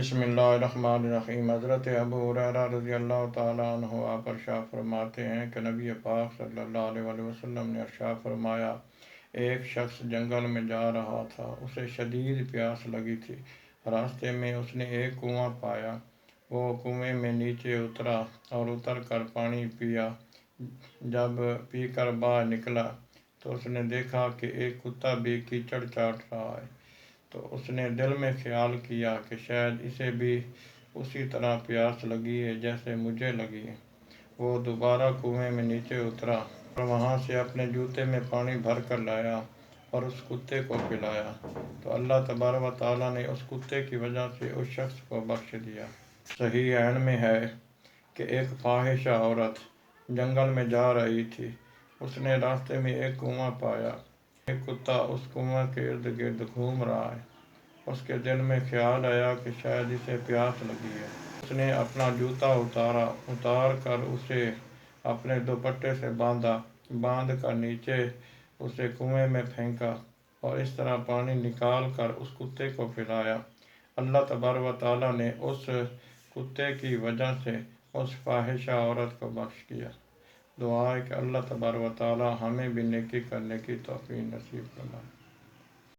بسم اللہ الرحمن الرحیم۔ حضرت ابو ہریرہ رضی اللہ تعالیٰ عنہ آپ ارشاد فرماتے ہیں کہ نبی پاک صلی اللہ علیہ وسلم نے ارشاد فرمایا، ایک شخص جنگل میں جا رہا تھا، اسے شدید پیاس لگی تھی۔ راستے میں اس نے ایک کنواں پایا، وہ کنویں میں نیچے اترا اور اتر کر پانی پیا۔ جب پی کر باہر نکلا تو اس نے دیکھا کہ ایک کتا بھی کیچڑ چاٹ رہا ہے، تو اس نے دل میں خیال کیا کہ شاید اسے بھی اسی طرح پیاس لگی ہے جیسے مجھے لگی ہے۔ وہ دوبارہ کنویں میں نیچے اترا اور وہاں سے اپنے جوتے میں پانی بھر کر لایا اور اس کتے کو پلایا، تو اللہ تبارک و تعالیٰ نے اس کتے کی وجہ سے اس شخص کو بخش دیا۔ صحیحین میں ہے کہ ایک فاحشہ عورت جنگل میں جا رہی تھی، اس نے راستے میں ایک کنواں پایا، ایک کتا اس کنویں کے ارد گرد گھوم رہا ہے۔ اس کے دل میں خیال آیا کہ شاید اسے پیاس لگی ہے۔ اس نے اپنا جوتا اتار کر اسے اپنے دوپٹے سے باندھ کر نیچے اسے کنویں میں پھینکا اور اس طرح پانی نکال کر اس کتے کو پلایا۔ اللہ تبارک و تعالیٰ نے اس کتے کی وجہ سے اس فاحشہ عورت کو بخش دیا۔ دعا ہے کہ اللہ تبارک و تعالیٰ ہمیں بھی نیکی کرنے کی توفیق نصیب فرمائے۔